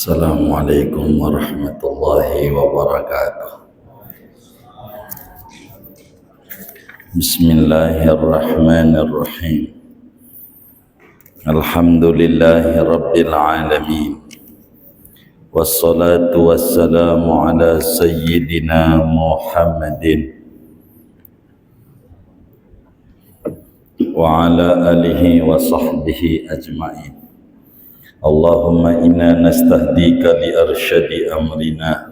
Assalamualaikum warahmatullahi wabarakatuh. Bismillahirrahmanirrahim. Alhamdulillahi rabbil alamin. Wassalatu wassalamu ala sayyidina Muhammadin wa ala alihi wa sahbihi ajma'in. Allahumma inna nastahdika li arsyadi amrina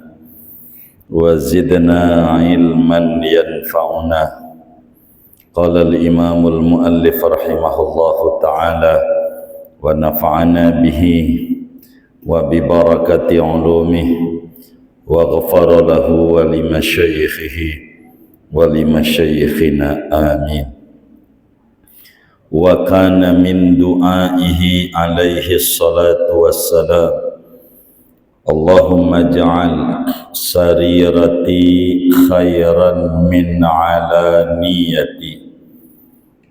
wa zidna ilman yanfa'una. Qala al-imam al-muallif rahimahullahu ta'ala wa nafa'ana bihi wa bi barakati ulumihi wa ghafara lahu wa li masyayikhihi wa li masyayikhina amin. Wa kana min du'aihi alaihi salatu wassalam, Allahumma ja'al sarirati khairan min alaniyati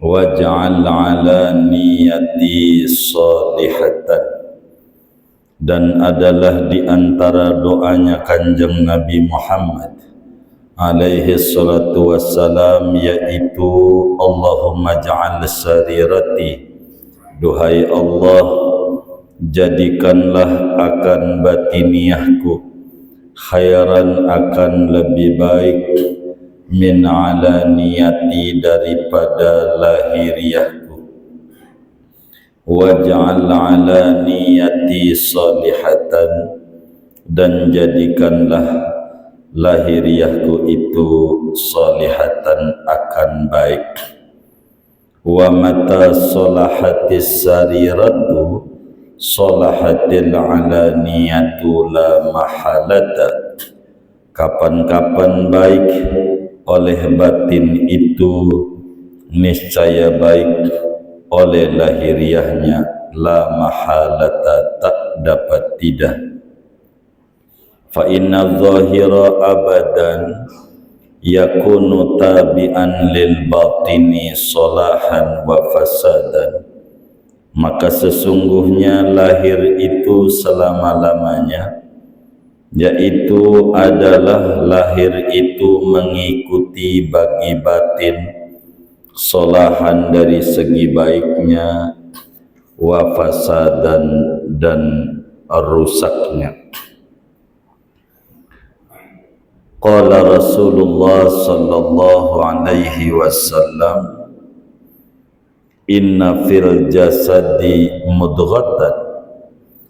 waj'al alaniyati salihatan. Dan adalah di antara doanya Kanjeng Nabi Muhammad alaihi salatu wassalam, yaitu Allahumma ja'al sarirati, duhai Allah, jadikanlah akan batiniyahku khairan, akan lebih baik, min alaniyati, daripada lahiriahku, waj'al alaniyati salihatan, dan jadikanlah lahiriahku itu salihatan, akan baik. Wa mata salahatis sariratu salahatil alaniyatu la mahalata. Kapan-kapan baik oleh batin itu, niscaya baik oleh lahiriahnya, la mahalata, tak dapat tidak. Fa inna zahira abadan yakunu tabi'an lil batini salahan wa fasadan. Maka sesungguhnya lahir itu selama-lamanya, yaitu adalah lahir itu mengikuti bagi batin, salahan dari segi baiknya, wa fasadan, dan rusaknya. Qala Rasulullah sallallahu alaihi wasallam, inna fil jasadi mudghatan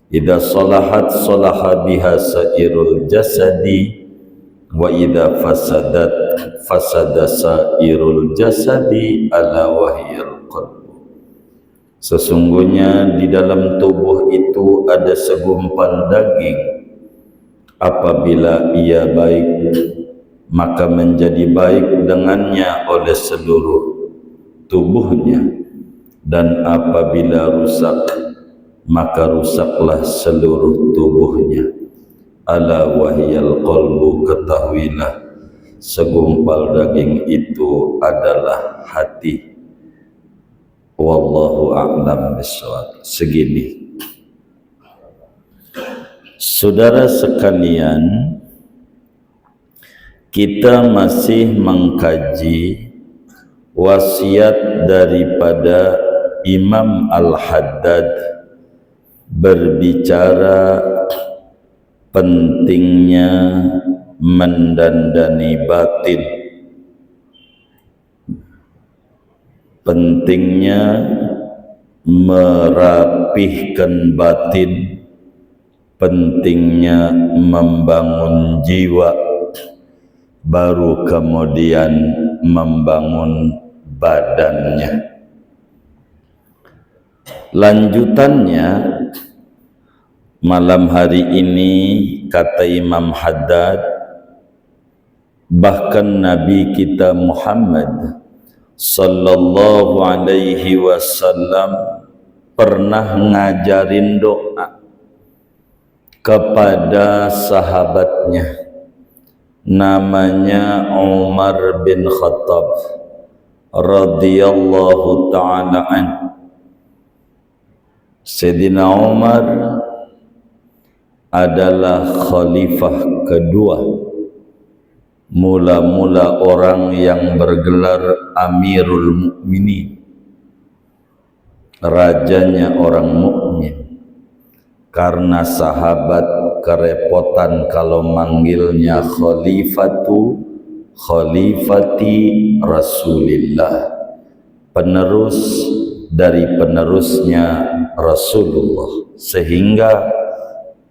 idza salahat salaha biha sairul jasadi wa idza fasadat fasada sairul jasadi ala wahyil qalb. Sesungguhnya di dalam tubuh itu ada segumpal daging. Apabila ia baik, maka menjadi baik dengannya oleh seluruh tubuhnya, dan apabila rusak, maka rusaklah seluruh tubuhnya. Ala wahyal qalbu, ketahuilah segumpal daging itu adalah hati. Wallahu a'lam bishawab. Segini. Saudara sekalian, kita masih mengkaji wasiat daripada Imam Al-Haddad berbicara pentingnya mendandani batin, pentingnya merapihkan batin, pentingnya membangun jiwa, baru kemudian membangun badannya. Lanjutannya, malam hari ini kata Imam Haddad, bahkan Nabi kita Muhammad sallallahu alaihi wasallam pernah ngajarin doa kepada sahabatnya, namanya Umar bin Khattab radhiyallahu ta'ala anhu. Sayyidina Umar adalah khalifah kedua, mula-mula orang yang bergelar Amirul Mukminin, rajanya orang mukmin. Karena sahabat kerepotan kalau manggilnya khalifati Rasulillah, penerus dari penerusnya Rasulullah, sehingga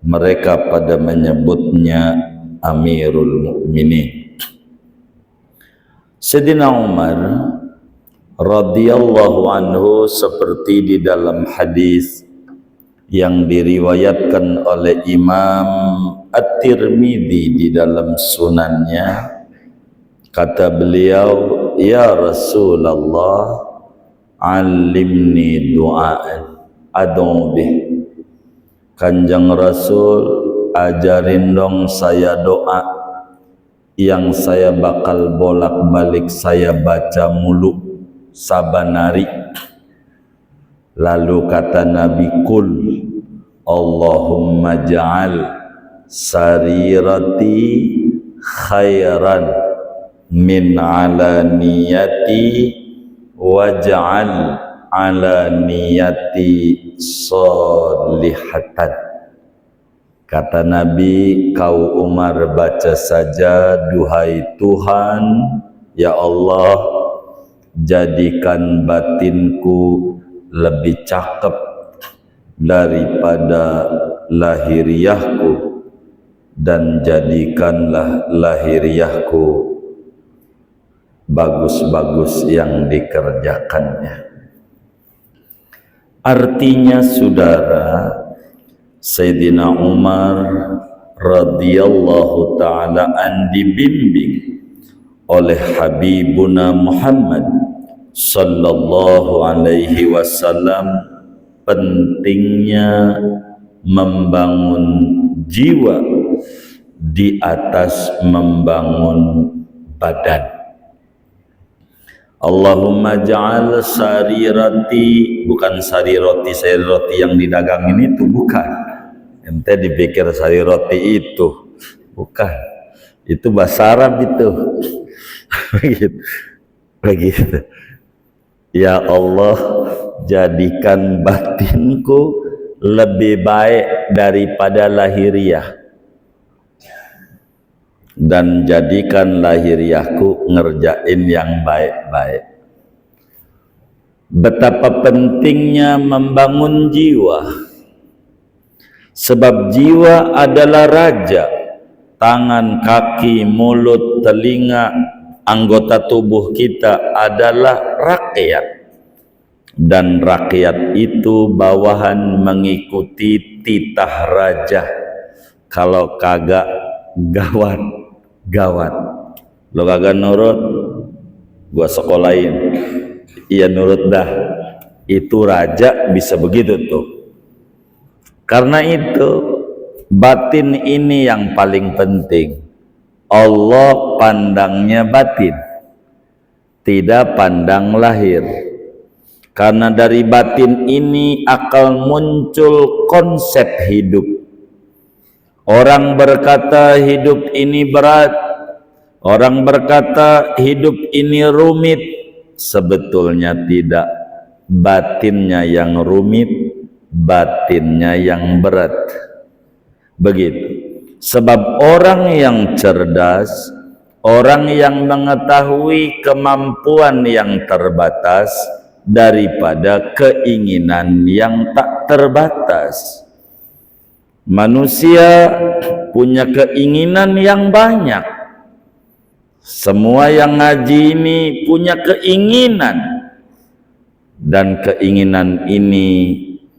mereka pada menyebutnya Amirul Mukminin. Sayyidina Umar radhiyallahu anhu seperti di dalam hadis yang diriwayatkan oleh Imam At-Tirmidzi di dalam sunannya, kata beliau, ya Rasulullah, alimni du'aan ad'u bih. Kanjeng Rasul, ajarin dong saya doa yang saya bakal bolak-balik saya baca mulu sabanari. Lalu kata Nabi, kul Allahumma ja'al sarirati khairan min alaniyati waj'al alaniyati solihatan. Kata Nabi, kau Umar baca saja, duhai Tuhan, ya Allah, jadikan batinku lebih cakep daripada lahiriahku, dan jadikanlah lahiriahku bagus-bagus yang dikerjakannya. Artinya saudara, Sayyidina Umar radhiyallahu ta'ala an dibimbing oleh Habibuna Muhammad sallallahu alaihi wasallam pentingnya membangun jiwa di atas membangun badan. Allahumma ja'al sarirati, bukan sariroti yang didagangin itu, bukan. Ente dipikir sariroti itu, bukan. Itu bahasa Arab itu. Begitu. Ya Allah, jadikan batinku lebih baik daripada lahiriah, dan jadikan lahiriahku ngerjain yang baik-baik. Betapa pentingnya membangun jiwa, sebab jiwa adalah raja. Tangan, kaki, mulut, telinga, anggota tubuh kita adalah rakyat, dan rakyat itu bawahan mengikuti titah raja. Kalau kagak gawat. Lo kagak nurut, gua sekolahin. Iya nurut dah. Itu raja bisa begitu tuh. Karena itu batin ini yang paling penting. Allah pandangnya batin, tidak pandang lahir. Karena dari batin ini akan muncul konsep hidup. Orang berkata hidup ini berat, orang berkata hidup ini rumit. Sebetulnya tidak, batinnya yang rumit, batinnya yang berat. Begitu. Sebab orang yang cerdas, orang yang mengetahui kemampuan yang terbatas daripada keinginan yang tak terbatas. Manusia punya keinginan yang banyak. Semua yang ngaji ini punya keinginan, dan keinginan ini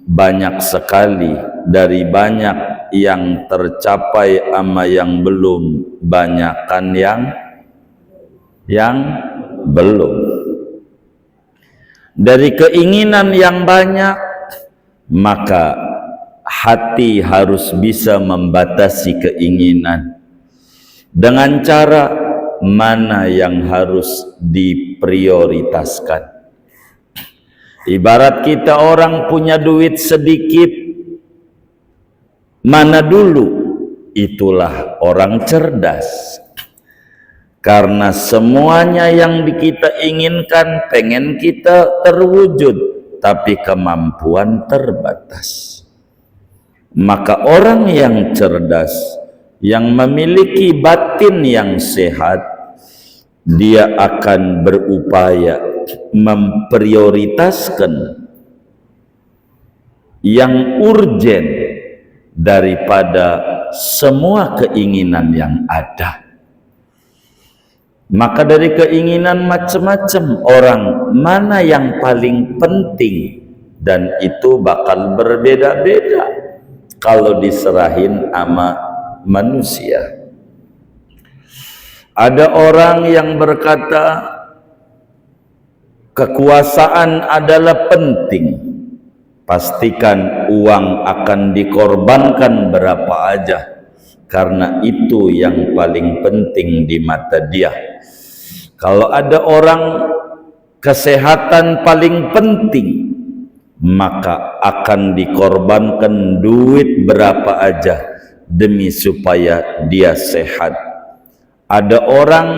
banyak sekali. Dari banyak yang tercapai ama yang belum, banyakan yang belum. Dari keinginan yang banyak, maka hati harus bisa membatasi keinginan dengan cara mana yang harus diprioritaskan. Ibarat kita orang punya duit sedikit, mana dulu, itulah orang cerdas. Karena semuanya yang kita inginkan, pengen kita terwujud, tapi kemampuan terbatas. Maka orang yang cerdas, yang memiliki batin yang sehat, dia akan berupaya memprioritaskan yang urgen daripada semua keinginan yang ada. Maka dari keinginan macam-macam orang, mana yang paling penting, dan itu bakal berbeda-beda kalau diserahin sama manusia. Ada orang yang berkata kekuasaan adalah penting, pastikan uang akan dikorbankan berapa aja, karena itu yang paling penting di mata dia. Kalau ada orang kesehatan paling penting, maka akan dikorbankan duit berapa aja demi supaya dia sehat. Ada orang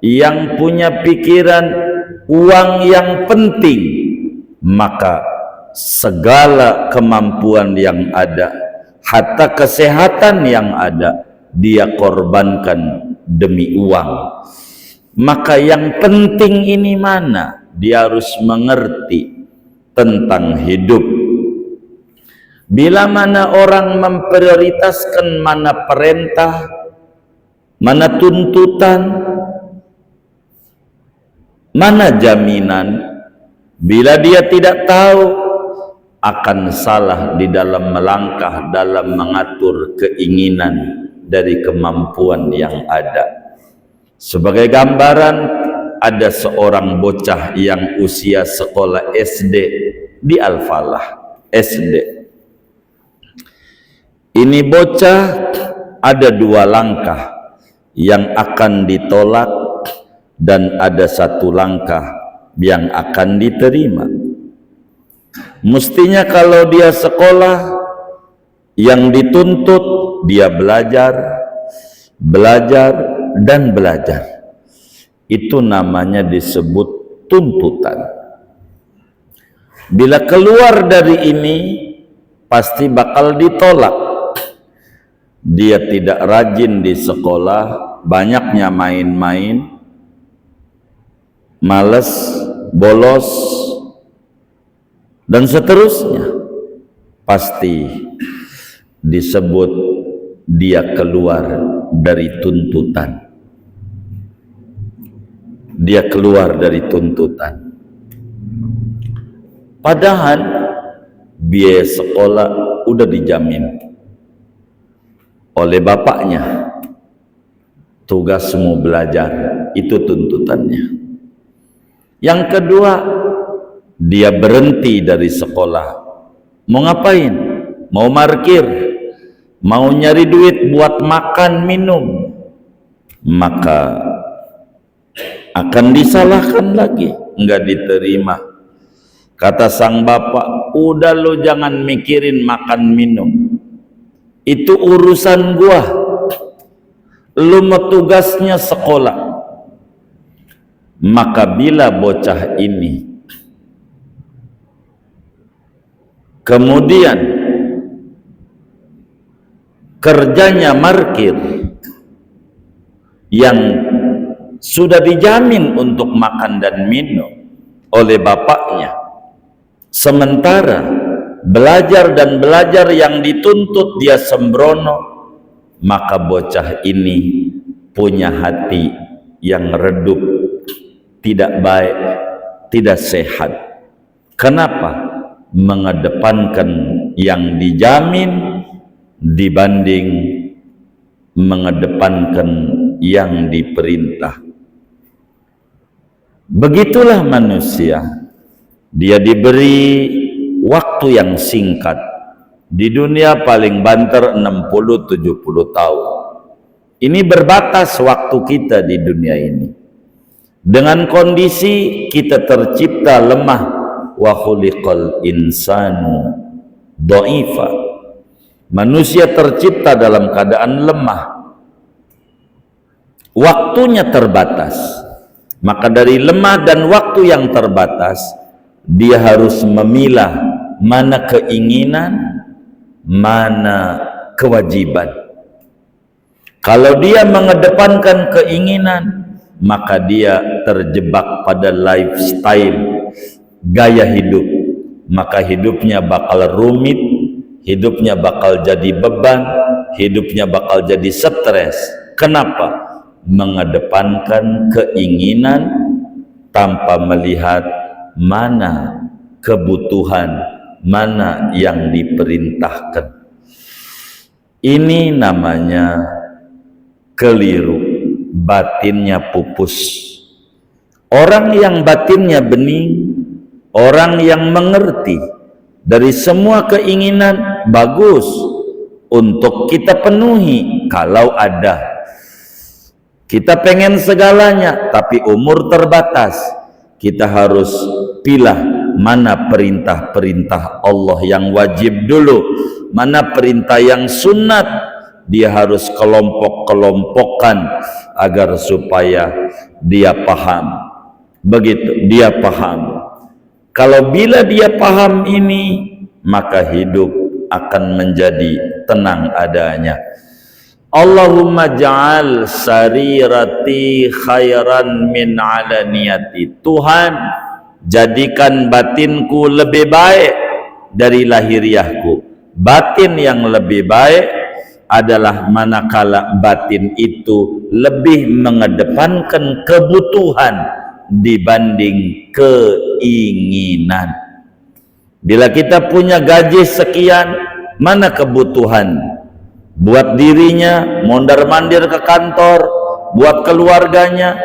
yang punya pikiran uang yang penting, maka segala kemampuan yang ada, hatta kesehatan yang ada, dia korbankan demi uang. Maka yang penting ini mana? Dia harus mengerti tentang hidup. Bila mana orang memprioritaskan mana perintah, mana tuntutan, mana jaminan, bila dia tidak tahu, akan salah di dalam melangkah, dalam mengatur keinginan dari kemampuan yang ada. Sebagai gambaran, ada seorang bocah yang usia sekolah SD di Al-Falah, SD. Ini bocah ada dua langkah yang akan ditolak dan ada satu langkah yang akan diterima. Mestinya kalau dia sekolah, yang dituntut dia belajar, dan belajar. Itu namanya disebut tuntutan. Bila keluar dari ini, pasti bakal ditolak. Dia tidak rajin di sekolah, banyaknya main-main, malas, bolos, dan seterusnya. Pasti disebut dia keluar dari tuntutan. Dia keluar dari tuntutan. Padahal biaya sekolah udah dijamin oleh bapaknya. Tugasmu belajar, itu tuntutannya. Yang kedua, dia berhenti dari sekolah. Mau ngapain? Mau parkir, mau nyari duit buat makan minum, maka akan disalahkan lagi, enggak diterima. Kata sang bapak, udah lo jangan mikirin makan minum, itu urusan gua, lo mau tugasnya sekolah. Maka bila bocah ini kemudian kerjanya parkir yang sudah dijamin untuk makan dan minum oleh bapaknya, sementara belajar dan belajar yang dituntut dia sembrono, maka bocah ini punya hati yang redup, tidak baik, tidak sehat. Kenapa? Mengedepankan yang dijamin dibanding mengedepankan yang diperintah. Begitulah manusia. Dia diberi waktu yang singkat. Di dunia paling banter 60-70 tahun. Ini berbatas waktu kita di dunia ini. Dengan kondisi kita tercipta lemah. Wa khuliqal insanu dha'ifa. Manusia tercipta dalam keadaan lemah, waktunya terbatas. Maka dari lemah dan waktu yang terbatas, dia harus memilah mana keinginan, mana kewajiban. Kalau dia mengedepankan keinginan, maka dia terjebak pada lifestyle, gaya hidup. Maka hidupnya bakal rumit, hidupnya bakal jadi beban, hidupnya bakal jadi stres. Kenapa? Mengedepankan keinginan tanpa melihat mana kebutuhan, mana yang diperintahkan. Ini namanya keliru, batinnya pupus. Orang yang batinnya bening, orang yang mengerti dari semua keinginan bagus untuk kita penuhi kalau ada. Kita pengen segalanya, tapi umur terbatas. Kita harus pilih mana perintah-perintah Allah yang wajib dulu, mana perintah yang sunat. Dia harus kelompok-kelompokkan agar supaya dia paham. Begitu, dia paham. Kalau bila dia paham ini, maka hidup akan menjadi tenang adanya. Allahumma ja'al sarirati khairan min alaniyati. Tuhan, jadikan batinku lebih baik dari lahiriahku. Batin yang lebih baik adalah manakala batin itu lebih mengedepankan kebutuhan dibanding keinginan. Bila kita punya gaji sekian, mana kebutuhan? Buat dirinya, mondar-mandir ke kantor, buat keluarganya,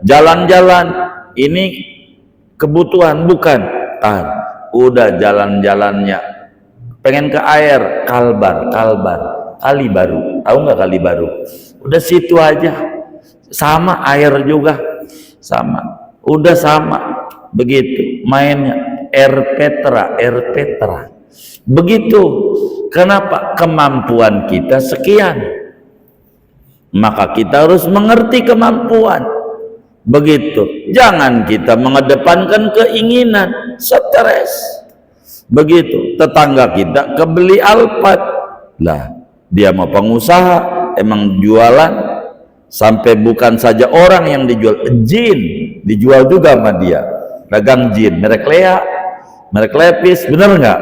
jalan-jalan, ini kebutuhan bukan? Udah jalan-jalannya, pengen ke air, Kalbar, Kali Baru, tahu nggak Kali Baru? Udah situ aja, sama air juga, sama, udah sama, begitu mainnya, air Petra. Begitu. Kenapa? Kemampuan kita sekian, maka kita harus mengerti kemampuan. Begitu. Jangan kita mengedepankan keinginan, stres. Begitu. Tetangga kita kebeli Alphard, lah dia mau pengusaha, emang jualan, sampai bukan saja orang yang dijual, jin dijual juga sama dia, dagang jin, merek Lea, merek Levis, bener nggak?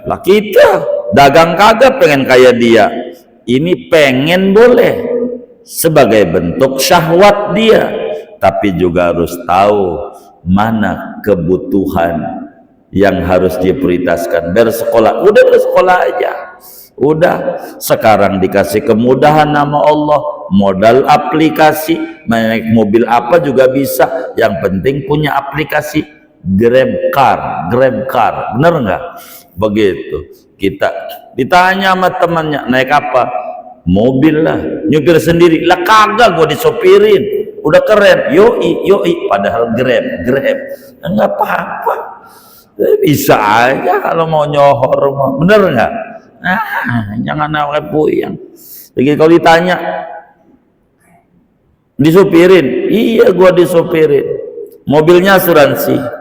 Lah kita dagang kagak pengen kayak dia. Ini pengen boleh sebagai bentuk syahwat dia, tapi juga harus tahu mana kebutuhan yang harus diprioritaskan. Bersekolah, udah bersekolah aja. Udah, sekarang dikasih kemudahan nama Allah, modal aplikasi, naik mobil apa juga bisa, yang penting punya aplikasi. Grab car, bener nggak? Begitu. Kita ditanya sama temannya, naik apa? Mobil lah, nyupir sendiri lah, kagak, gua disopirin, udah keren, yoi, padahal grab, nggak apa-apa, bisa aja kalau mau nyohor, bener nggak? Jangan awet puyeng. Jadi kalau ditanya, disopirin, iya gua disopirin, mobilnya asuransi.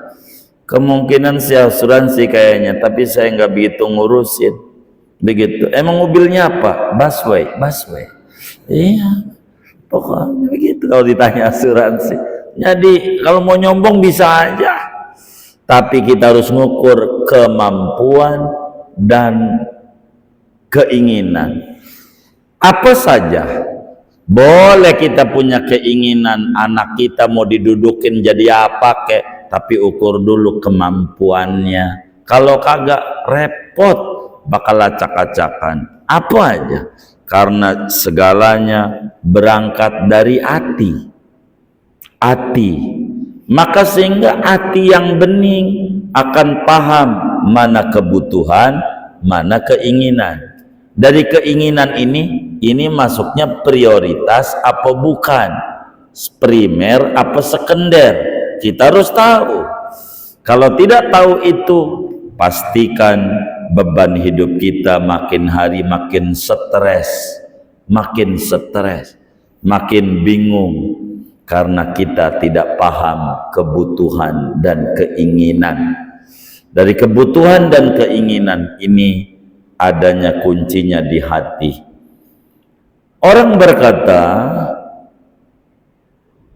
Kemungkinan saya asuransi kayaknya, tapi saya nggak begitu ngurusin. Begitu. Emang mobilnya apa? Busway. Iya, pokoknya begitu kalau ditanya asuransi. Jadi kalau mau nyombong bisa aja, tapi kita harus mengukur kemampuan dan keinginan. Apa saja boleh kita punya keinginan, anak kita mau didudukin jadi apa kek, tapi ukur dulu kemampuannya. Kalau kagak repot, bakal acak-acakan. Apa aja? Karena segalanya berangkat dari hati. Maka sehingga hati yang bening akan paham mana kebutuhan, mana keinginan. Dari keinginan ini masuknya prioritas apa bukan? Primer apa sekunder? Kita harus tahu. Kalau tidak tahu itu, pastikan beban hidup kita makin hari makin stres, makin bingung karena kita tidak paham kebutuhan dan keinginan. Dari kebutuhan dan keinginan ini adanya kuncinya di hati. Orang berkata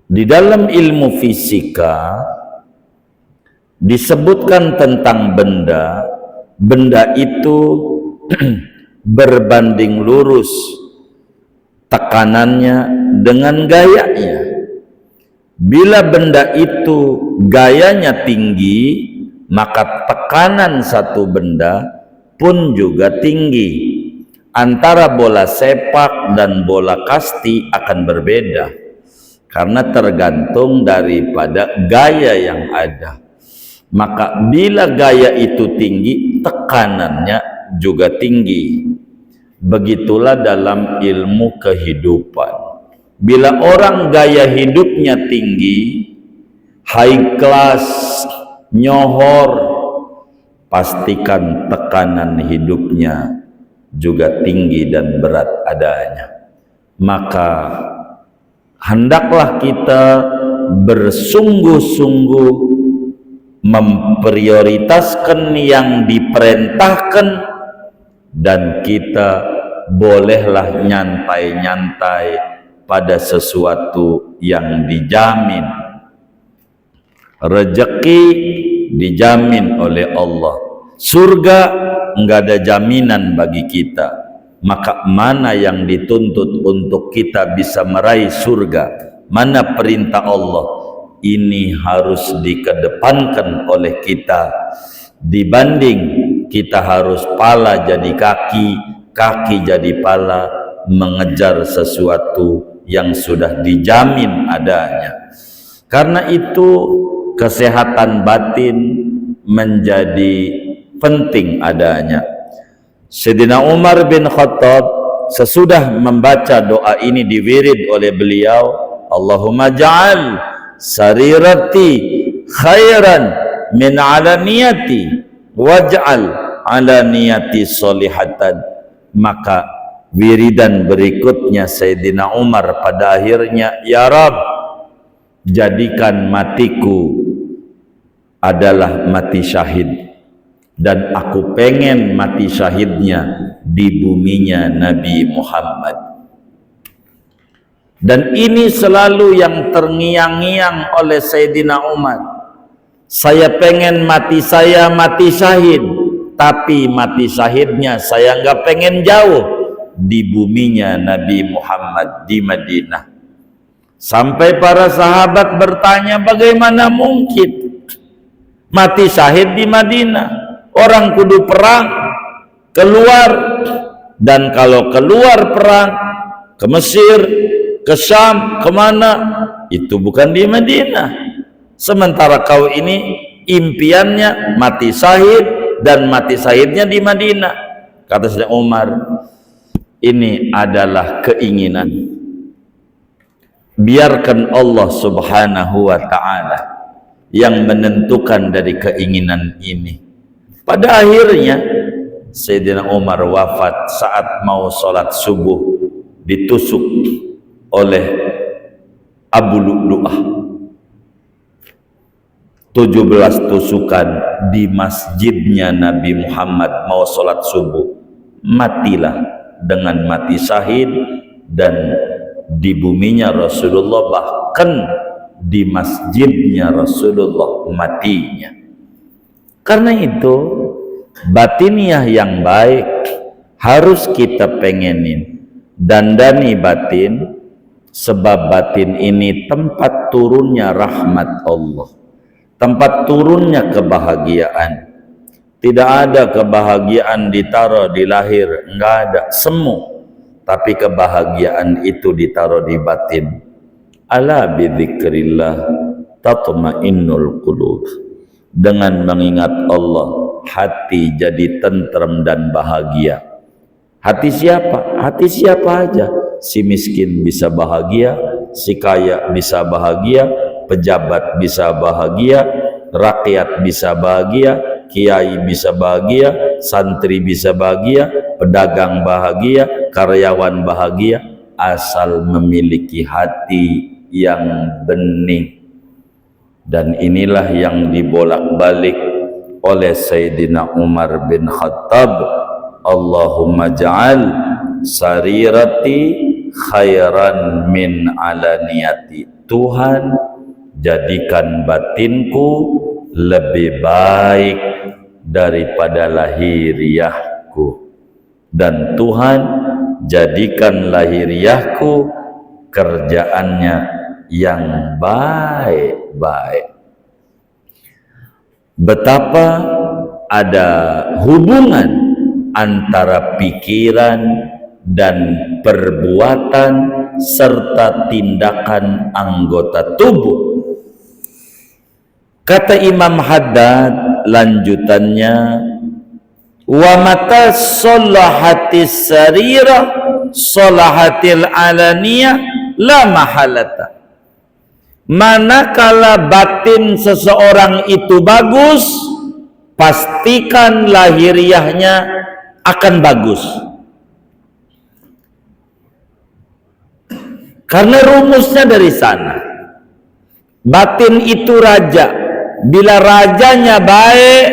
di dalam ilmu fisika disebutkan tentang benda itu berbanding lurus tekanannya dengan gayanya. Bila benda itu gayanya tinggi, maka tekanan satu benda pun juga tinggi. Antara bola sepak dan bola kasti akan berbeda karena tergantung daripada gaya yang ada. Maka bila gaya itu tinggi, tekanannya juga tinggi. Begitulah dalam ilmu kehidupan. Bila orang gaya hidupnya tinggi, high class, nyohor, pastikan tekanan hidupnya juga tinggi dan berat adanya. Maka hendaklah kita bersungguh-sungguh memprioritaskan yang diperintahkan, dan kita bolehlah nyantai-nyantai pada sesuatu yang dijamin. Rezeki dijamin oleh Allah, surga enggak ada jaminan bagi kita. Maka mana yang dituntut untuk kita bisa meraih surga, mana perintah Allah, ini harus dikedepankan oleh kita, dibanding kita harus pala jadi kaki, kaki jadi pala, mengejar sesuatu yang sudah dijamin adanya. Karena itu kesehatan batin menjadi penting adanya. Sayyidina Umar bin Khattab sesudah membaca doa ini diwirid oleh beliau, Allahumma ja'al sarirati khairan min alaniyati waj'al alaniyati solihatan. Maka wiridan berikutnya Sayyidina Umar pada akhirnya, ya Rab, jadikan matiku adalah mati syahid, dan aku pengen mati syahidnya di buminya Nabi Muhammad. Dan ini selalu yang terngiang-ngiang oleh Sayyidina Umar. Saya pengen mati saya mati syahid, tapi mati syahidnya saya nggak pengen jauh di buminya Nabi Muhammad di Madinah. Sampai para sahabat bertanya, bagaimana mungkin mati syahid di Madinah? Orang kudu perang keluar, dan kalau keluar perang ke Mesir, ke Syam, kemana? Itu bukan di Madinah. Sementara kau ini impiannya mati syahid, dan mati syahidnya di Madinah. Kata Sayyidina Umar, ini adalah keinginan. Biarkan Allah Subhanahu wa ta'ala yang menentukan dari keinginan ini. Pada akhirnya Sayyidina Umar wafat saat mau sholat subuh, ditusuk oleh Abu Lu'lu'ah 17 tusukan di masjidnya Nabi Muhammad mau sholat subuh. Matilah dengan mati syahid, dan di buminya Rasulullah, bahkan di masjidnya Rasulullah matinya. Karena itu batiniah yang baik harus kita pengenin, dandani batin, sebab batin ini tempat turunnya rahmat Allah, tempat turunnya kebahagiaan. Tidak ada kebahagiaan ditaruh di lahir, enggak ada, semu. Tapi kebahagiaan itu ditaruh di batin. Ala bidzikrillah tatma'innul qulub. Dengan mengingat Allah, hati jadi tentrem dan bahagia. Hati siapa? Hati siapa aja. Si miskin bisa bahagia, si kaya bisa bahagia, pejabat bisa bahagia, rakyat bisa bahagia, kiai bisa bahagia, santri bisa bahagia, pedagang bahagia, karyawan bahagia, asal memiliki hati yang bening. Dan inilah yang dibolak-balik oleh Sayyidina Umar bin Khattab, Allahumma ja'al sarirati khairan min alaniyati. Tuhan, jadikan batinku lebih baik daripada lahiriahku. Dan Tuhan, jadikan lahiriahku kerjaannya yang baik-baik. Betapa ada hubungan antara pikiran dan perbuatan serta tindakan anggota tubuh. Kata Imam Haddad lanjutannya, wa mata salahatis sarirah salahatil alaniyah la mahalata. Manakala batin seseorang itu bagus, pastikan lahiriahnya akan bagus. Karena rumusnya dari sana. Batin itu raja. Bila rajanya baik,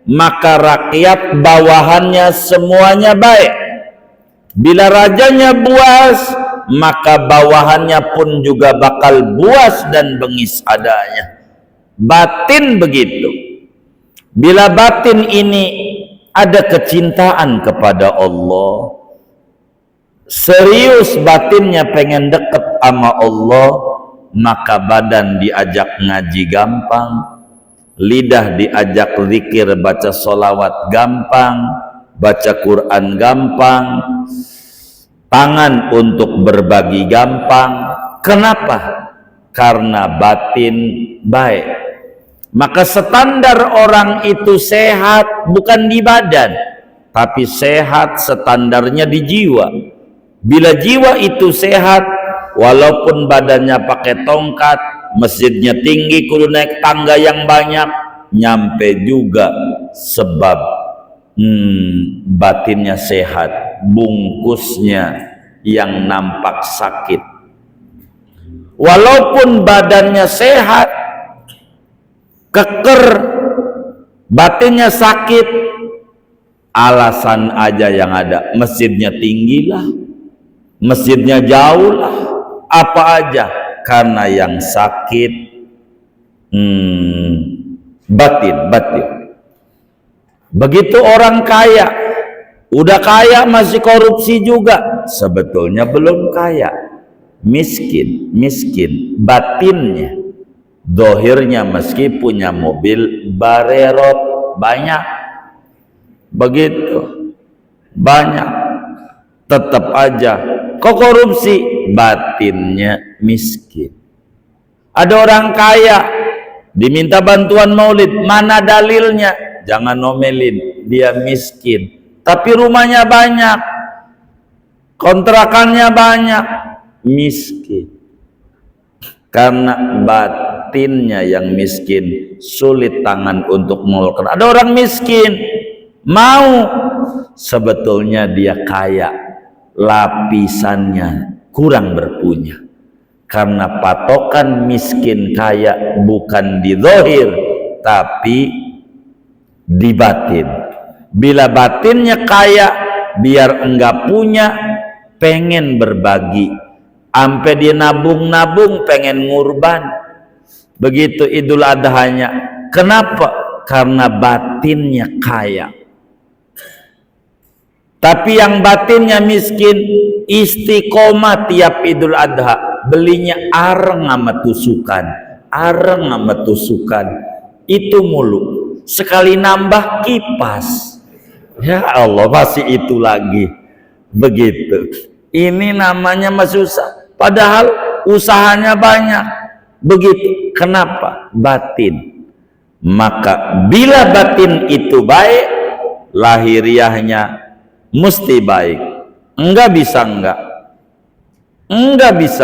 maka rakyat bawahannya semuanya baik. Bila rajanya buas, maka bawahannya pun juga bakal buas dan bengis adanya. Batin begitu. Bila batin ini ada kecintaan kepada Allah, serius batinnya pengen deket sama Allah, maka badan diajak ngaji gampang, lidah diajak zikir, baca sholawat gampang, baca Quran gampang, tangan untuk berbagi gampang. Kenapa? Karena batin baik. Maka standar orang itu sehat bukan di badan, tapi sehat standarnya di jiwa. Bila jiwa itu sehat, walaupun badannya pakai tongkat, masjidnya tinggi, kudu naik tangga yang banyak, nyampe juga sebab batinnya sehat, bungkusnya yang nampak sakit. Walaupun badannya sehat, keker, batinnya sakit, alasan aja yang ada, masjidnya tinggi lah, masjidnya jauh lah, apa aja, karena yang sakit batin. Begitu orang kaya, udah kaya masih korupsi juga, sebetulnya belum kaya, miskin batinnya. Dohirnya meski punya mobil barerot banyak, begitu banyak, tetap aja kok korupsi, batinnya miskin. Ada orang kaya diminta bantuan maulid, mana dalilnya? Jangan nomelin, dia miskin tapi rumahnya banyak, kontrakannya banyak, miskin. Karena batinnya yang miskin, sulit tangan untuk mengeluarkan. Ada orang miskin mau, sebetulnya dia kaya, lapisannya kurang berpunya. Karena patokan miskin kaya bukan di zahir, tapi di batin. Bila batinnya kaya, biar enggak punya, pengen berbagi, sampai dia nabung pengen ngurban. Begitu Idul Adhanya. Kenapa? Karena batinnya kaya. Tapi yang batinnya miskin, istiqomah tiap Idul Adha, belinya areng sama tusukan, itu mulu. Sekali nambah kipas, ya Allah, masih itu lagi. Begitu. Ini namanya mah susah, padahal usahanya banyak. Begitu. Kenapa? Batin. Maka bila batin itu baik, lahiriahnya mesti baik. Enggak bisa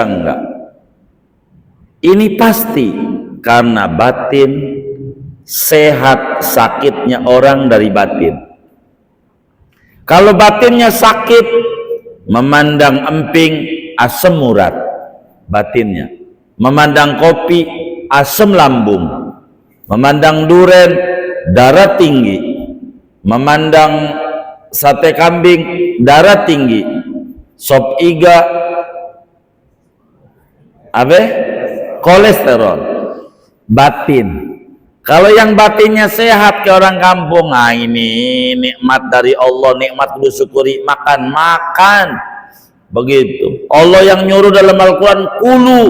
enggak. Ini pasti, karena batin sehat sakitnya orang dari batin. Kalau batinnya sakit, memandang emping asam urat batinnya, memandang kopi asam lambung, memandang duren darah tinggi, memandang sate kambing darah tinggi, sop iga kolesterol. Batin. Kalau yang batinnya sehat ke orang kampung, nah ini nikmat dari Allah, nikmat disyukuri, makan begitu. Allah yang nyuruh dalam Al-Quran, kulu,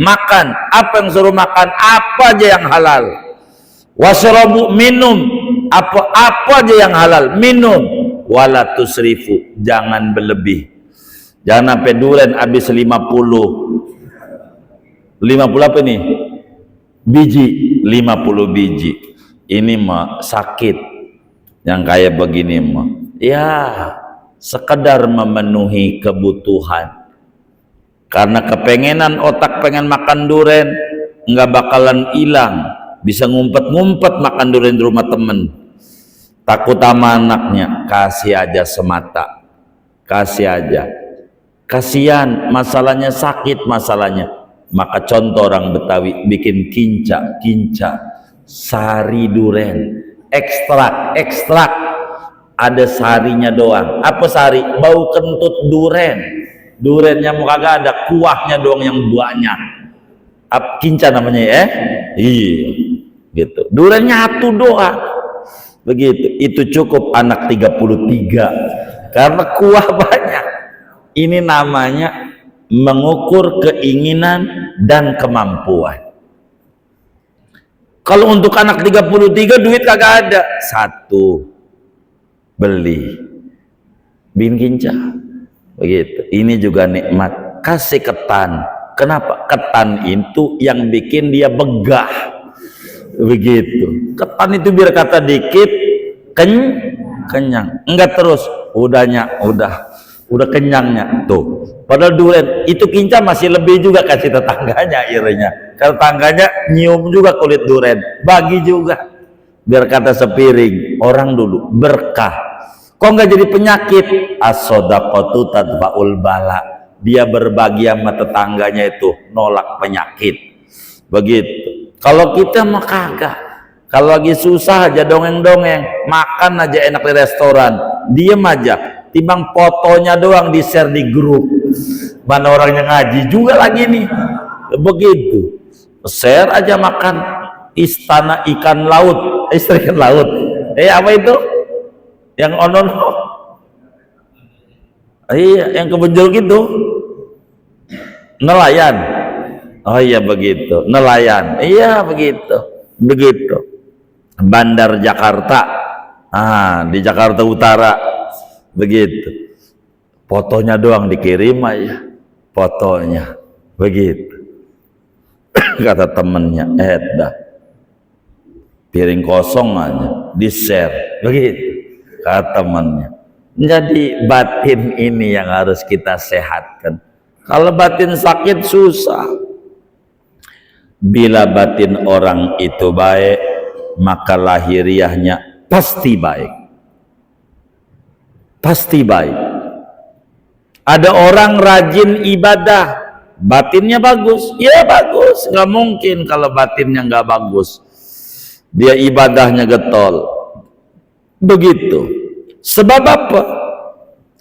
makan. Apa yang suruh makan? Apa aja yang halal. Washrabu, minum. Apa aja yang halal, minum. Wala tusrifu, jangan berlebih. Jangan sampai duren habis 50 apa nih? Biji, 50 biji. Ini mah sakit. Yang kayak begini mah, ya sekedar memenuhi kebutuhan. Karena kepengenan otak pengen makan duren, nggak bakalan hilang. Bisa ngumpet-ngumpet makan duren di rumah temen. Takut sama anaknya, kasih aja semata. Kasih aja. Kasihan, masalahnya sakit masalahnya. Maka contoh orang Betawi bikin kinca, sari duren, ekstrak, ada sarinya doang. Apa sari? Bau kentut duren. Durennya mau kagak ada, kuahnya doang yang banyak. Kinca namanya ya? Iya, gitu. Durennya satu doang. Begitu. Itu cukup anak 33 karena kuah banyak. Ini namanya mengukur keinginan dan kemampuan. Kalau untuk anak 33 duit kagak ada, satu beli bin kinca. Begitu. Ini juga nikmat. Kasih ketan. Kenapa? Ketan itu yang bikin dia begah. Begitu. Ketan itu biar kata dikit kenyang. Enggak terus udah kenyangnya tuh. Padahal duren itu kinca masih lebih juga kasih tetangganya akhirnya. Kalau tetangganya nyium juga kulit duren, bagi juga. Biar kata sepiring orang dulu berkah. Kok nggak jadi penyakit? As-shadaqatu tadfa'ul bala. Dia berbagi sama tetangganya itu nolak penyakit. Begitu. Kalau kita mah kagak. Kalau lagi susah aja dongeng-dongeng, makan aja enak di restoran, diem aja. Timbang fotonya doang di share di grup. Mana orangnya ngaji juga lagi nih. Begitu. Share aja makan istana ikan laut. Ikan laut. Apa itu? Yang onon. Iya, yang kebenjol gitu. Nelayan. Oh iya begitu. Nelayan. Iya begitu. Begitu. Bandar Jakarta. Di Jakarta Utara. Begitu. Fotonya doang dikirim aja. Fotonya. Begitu. Kata temennya, dah. Piring kosong aja. Di-share. Begitu. Kata temennya. Jadi batin ini yang harus kita sehatkan. Kalau batin sakit susah. Bila batin orang itu baik, maka lahiriahnya pasti baik. Pasti baik. Ada orang rajin ibadah, batinnya bagus. Ya bagus, nggak mungkin kalau batinnya nggak bagus. Dia ibadahnya getol. Begitu. Sebab apa?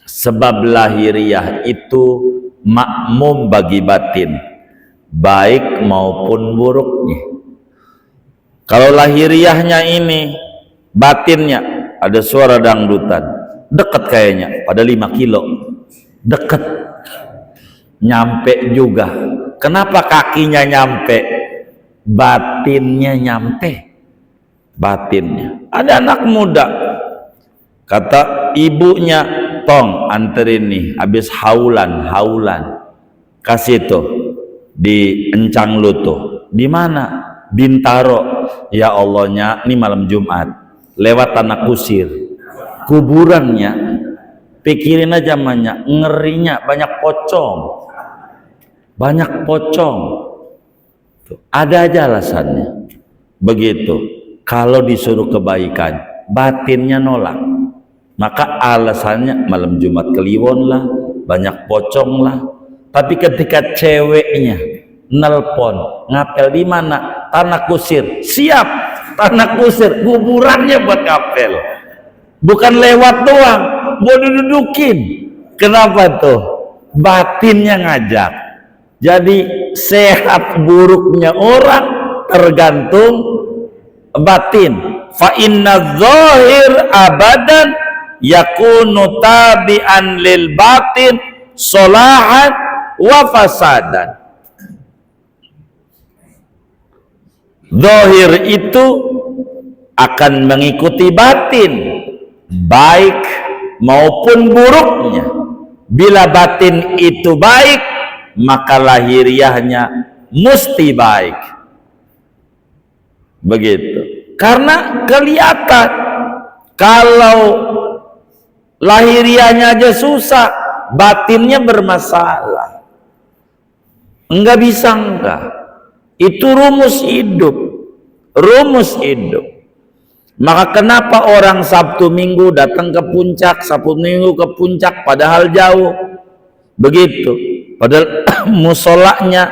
Sebab lahiriah itu makmum bagi batin, baik maupun buruknya. Kalau lahiriahnya ini, batinnya ada suara dangdutan, deket kayaknya, pada 5 kilo, deket, nyampe juga. Kenapa kakinya nyampe? Batinnya nyampe. Batinnya. Ada anak muda, kata ibunya, tong anterin nih, habis haulan, kasih tuh di encang lu tuh. Di mana? Bintaro. Ya Allahnya, ini malam Jumat, lewat tanah kusir, kuburannya, pikirin aja namanya, ngerinya banyak pocong. Tuh, ada aja alasannya. Begitu. Kalau disuruh kebaikan, batinnya nolak. Maka alasannya malam Jumat Kliwon lah, banyak pocong lah. Tapi ketika ceweknya nelpon, ngapel di mana? Tanah Kusir. Siap, Tanah Kusir, kuburannya buat ngapel. Bukan lewat doang, mau didudukin. Kenapa tuh? Batinnya ngajak. Jadi sehat buruknya orang tergantung batin. Fa inna zahir abadan yakunu tabi'an lil batin solahan wa fasadan. Zahir itu akan mengikuti batin, baik maupun buruknya. Bila batin itu baik, maka lahiriahnya mesti baik. Begitu. Karena kelihatan kalau lahiriahnya aja susah, batinnya bermasalah. Enggak bisa enggak. Itu rumus hidup. Rumus hidup. Maka kenapa orang Sabtu Minggu datang ke puncak, Sabtu Minggu ke puncak padahal jauh? Begitu. Padahal musolanya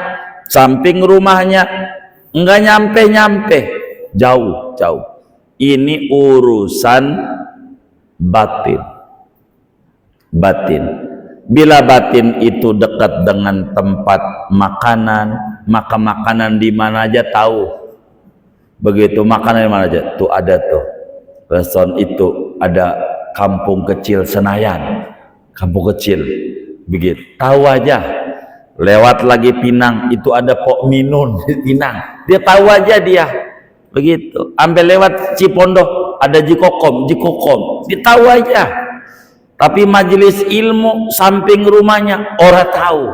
samping rumahnya enggak nyampe-nyampe, jauh. Ini urusan batin. Batin. Bila batin itu dekat dengan tempat makanan, maka makanan di mana aja tahu. Begitu, makanan di mana aja tuh ada tuh. Restoran itu ada kampung kecil Senayan, kampung kecil. Begitu, tahu aja. Lewat lagi Pinang, itu ada Pok Minun di Pinang. Dia tahu aja dia. Begitu. Sampai lewat Cipondoh ada Jikokom. Dia tahu aja. Tapi majelis ilmu samping rumahnya orang tahu.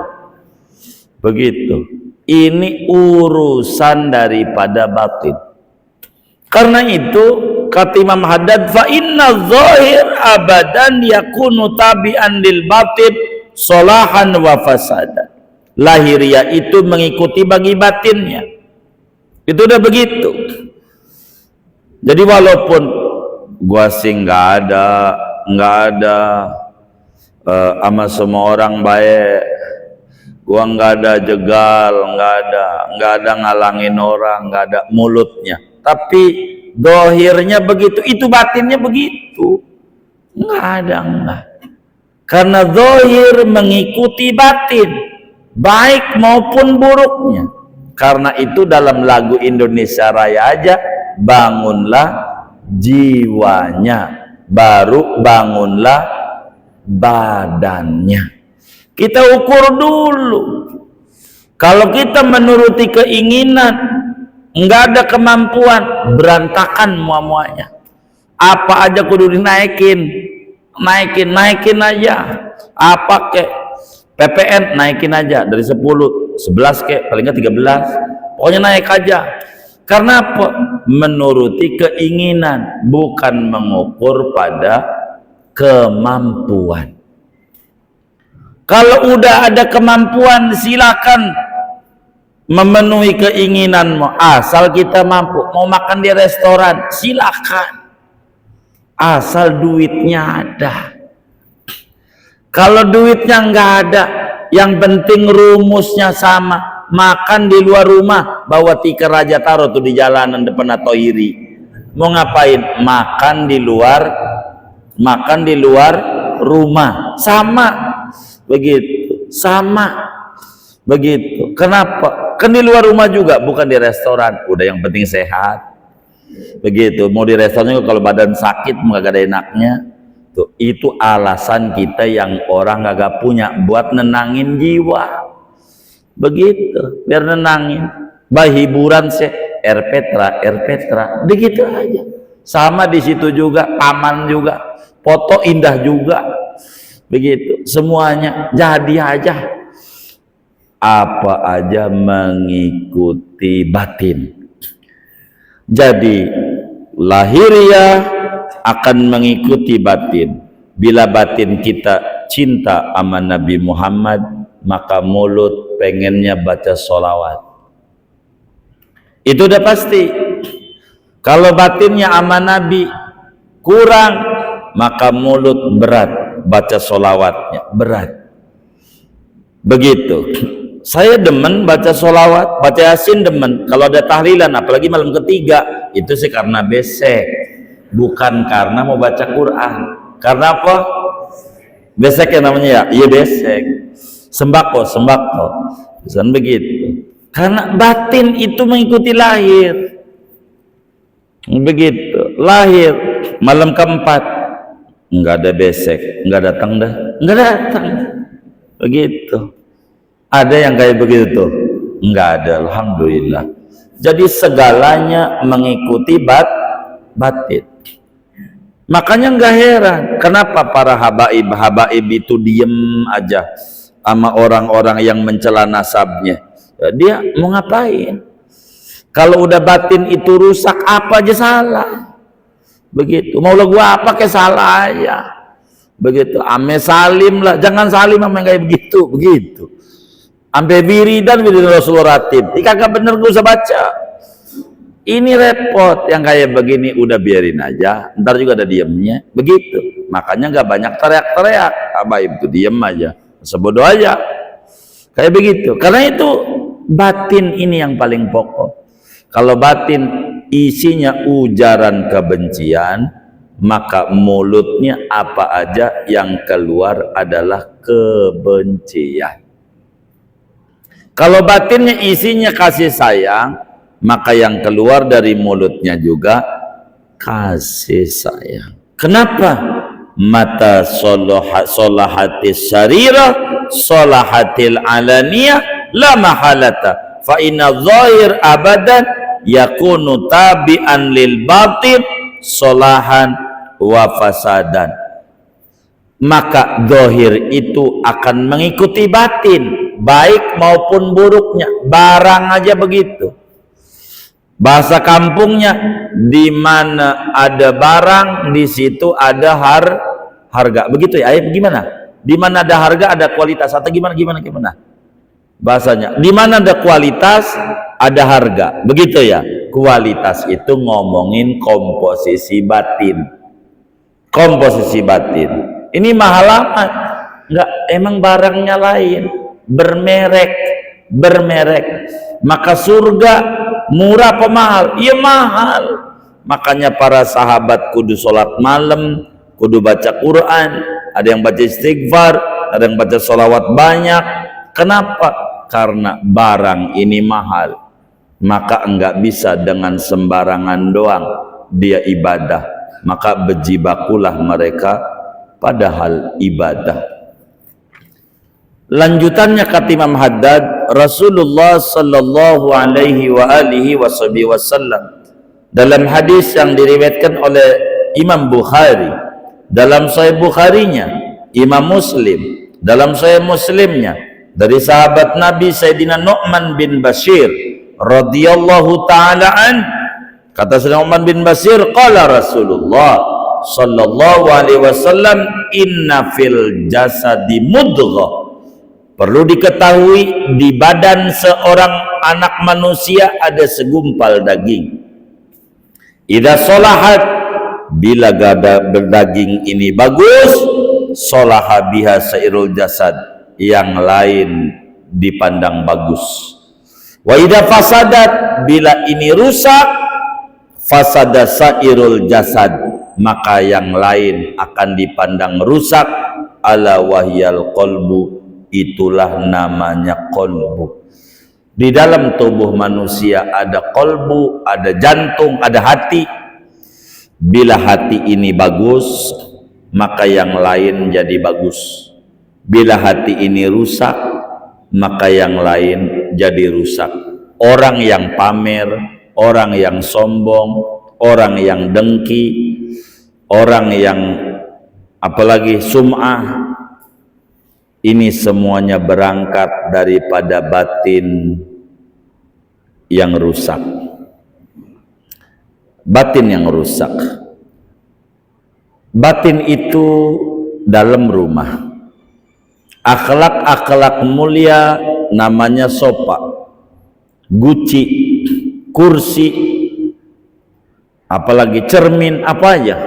Begitu. Ini urusan daripada batin. Karena itu kata Imam Haddad, fa inna zahir abadan yakunu tabi'an lil batin solahan wa fasadan. Lahiriah itu mengikuti bagi batinnya. Itu udah begitu. Jadi walaupun gua sih nggak ada sama semua orang baik, gua nggak ada jegal, nggak ada ngalangin orang, nggak ada mulutnya. Tapi dohirnya begitu, itu batinnya begitu. Nggak ada. Karena dohir mengikuti batin, baik maupun buruknya. Karena itu dalam lagu Indonesia Raya aja, bangunlah jiwanya, baru bangunlah badannya. Kita ukur dulu. Kalau kita menuruti keinginan, nggak ada kemampuan, berantakan muanya. Apa aja kudu dinaikin, naikin aja. Apa kek PPN naikin aja dari 10, 11 kek, paling nggak 13. Pokoknya naik aja. Karena apa? Menuruti keinginan, bukan mengukur pada kemampuan. Kalau udah ada kemampuan, silakan memenuhi keinginanmu, asal kita mampu. Mau makan di restoran, silakan, asal duitnya ada. Kalau duitnya nggak ada, yang penting rumusnya sama. Makan di luar rumah, bawa tikar aja, taruh tuh di jalanan depan atau iri. Mau ngapain? Makan di luar rumah, sama begitu, sama begitu. Kenapa? Kan di luar rumah juga, bukan di restoran. Udah, yang penting sehat. Begitu. Mau di restoran juga kalau badan sakit, nggak ada enaknya. Tuh, itu alasan kita yang orang nggak punya buat nenangin jiwa. Begitu, biar nenangin. Hiburan sih, air petra, begitu aja. Sama di situ juga, aman juga, foto indah juga. Begitu, semuanya jadi aja. Apa aja mengikuti batin. Jadi lahiriah akan mengikuti batin. Bila batin kita cinta sama Nabi Muhammad, maka mulut pengennya baca sholawat. Itu udah pasti. Kalau batinnya sama Nabi kurang, maka mulut berat, baca sholawatnya berat. Begitu. Saya demen baca sholawat, baca yasin demen. Kalau ada tahlilan, apalagi malam ketiga, itu sih karena besek, bukan karena mau baca Quran. Karena apa? Besek ya namanya ya? Iya besek. Sembako. Bukan begitu. Karena batin itu mengikuti lahir. Begitu. Lahir malam keempat, nggak ada besek, nggak datang dah, nggak datang. Begitu. Ada yang kayak begitu tuh? Nggak ada, alhamdulillah. Jadi segalanya mengikuti batin. Makanya nggak heran kenapa para habaib itu diem aja sama orang-orang yang mencela nasabnya. Ya, dia mau ngapain? Kalau udah batin itu rusak, apa aja salah. Begitu. Mau gua apa kayak salah ya. Begitu. Ame salim lah, jangan salim sama yang kayak begitu. Ampe wiridan Rasulullah ratib. Kagak bener gak usah baca. Ini repot yang kayak begini, udah biarin aja. Ntar juga ada diemnya. Begitu. Makanya nggak banyak teriak-teriak. Habaib itu diem aja. Sebodoh aja. Kayak begitu. Karena itu batin ini yang paling pokok. Kalau batin isinya ujaran kebencian, maka mulutnya apa aja yang keluar adalah kebencian. Kalau batinnya isinya kasih sayang, maka yang keluar dari mulutnya juga kasih sayang. Kenapa? Mata solahatis sarirah solahatil alaniyah la mahalata fa inna zahir abadan yakunu tabi'an lil batin solahan wa fasadan. Maka zahir itu akan mengikuti batin, baik maupun buruknya. Barang aja begitu. Bahasa kampungnya, di mana ada barang, di situ ada harga. Begitu ya? Gimana? Di mana ada harga, ada kualitas. Atau gimana? Bahasanya, di mana ada kualitas, ada harga. Begitu ya? Kualitas itu ngomongin komposisi batin. Komposisi batin. Ini mahal amat. Enggak, emang barangnya lain. Bermerek. Maka surga murah apa mahal? Iya mahal. Makanya para sahabat kudu sholat malam, kudu baca Quran, ada yang baca istighfar, ada yang baca sholawat banyak. Kenapa? Karena barang ini mahal. Maka enggak bisa dengan sembarangan doang dia ibadah. Maka berjibakulah mereka padahal ibadah. Lanjutannya kata Imam Haddad, Rasulullah sallallahu alaihi wa alihi wasallam dalam hadis yang diriwayatkan oleh Imam Bukhari, dalam Sahih Bukharinya, Imam Muslim, dalam Sahih Muslimnya, dari sahabat Nabi Sayyidina Nu'man bin Bashir radhiyallahu taala an, kata Sayyidina Nu'man bin Bashir, qala Rasulullah sallallahu alaihi wasallam, inna fil jasadi mudghah. Perlu diketahui, di badan seorang anak manusia ada segumpal daging. Idza sholahat, bila daging ini bagus, sholaha biha sairul jasad, yang lain dipandang bagus. Wa idza fasadat, bila ini rusak, fasada sairul jasad, maka yang lain akan dipandang rusak. Ala wahyal qalbu, itulah namanya kolbu. Di dalam tubuh manusia ada kolbu, ada jantung, ada hati. Bila hati ini bagus, maka yang lain jadi bagus. Bila hati ini rusak, maka yang lain jadi rusak. Orang yang pamer, orang yang sombong, orang yang dengki, orang yang apalagi sum'ah, ini semuanya berangkat daripada batin yang rusak. Batin yang rusak. Batin itu dalam rumah. Akhlak-akhlak mulia namanya sofa, guci, kursi, apalagi cermin, apa aja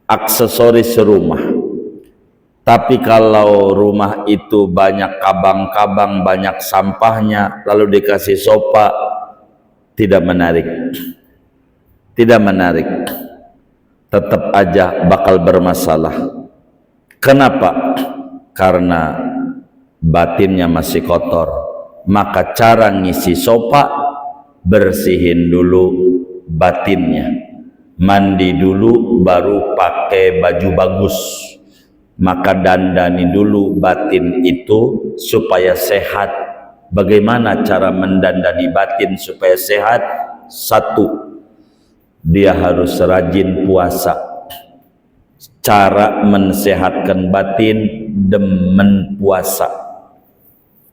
aksesoris rumah. Tapi kalau rumah itu banyak kabang-kabang, banyak sampahnya, lalu dikasih sofa, tidak menarik, tidak menarik, tetap aja bakal bermasalah. Kenapa? Karena batinnya masih kotor. Maka cara ngisi sofa, bersihin dulu batinnya, mandi dulu baru pakai baju bagus. Maka dandani dulu batin itu supaya sehat. Bagaimana cara mendandani batin supaya sehat? Satu, dia harus rajin puasa. Cara mensehatkan batin, demen puasa.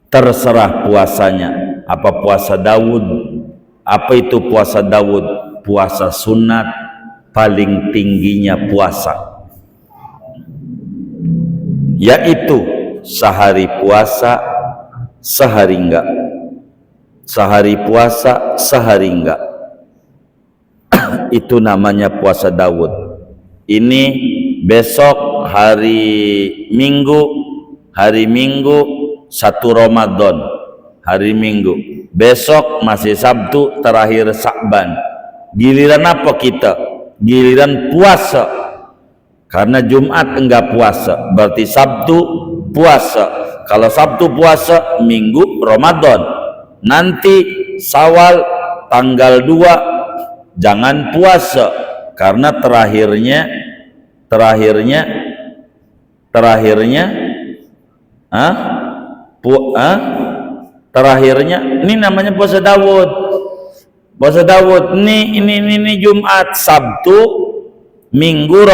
Terserah puasanya. Apa puasa Daud? Apa itu puasa Daud? Puasa sunat, paling tingginya puasa, yaitu sehari puasa, sehari enggak. Sehari puasa, sehari enggak. Itu namanya puasa Daud. Ini besok hari Minggu, hari Minggu 1 Ramadan, hari Minggu. Besok masih Sabtu, terakhir Sa'ban. Giliran apa kita? Giliran puasa. Karena Jumat enggak puasa, berarti Sabtu puasa. Kalau Sabtu puasa, Minggu Ramadan. Nanti Syawal tanggal 2 jangan puasa, karena terakhirnya ini namanya puasa Daud. Puasa Daud ini Jumat, Sabtu, Minggu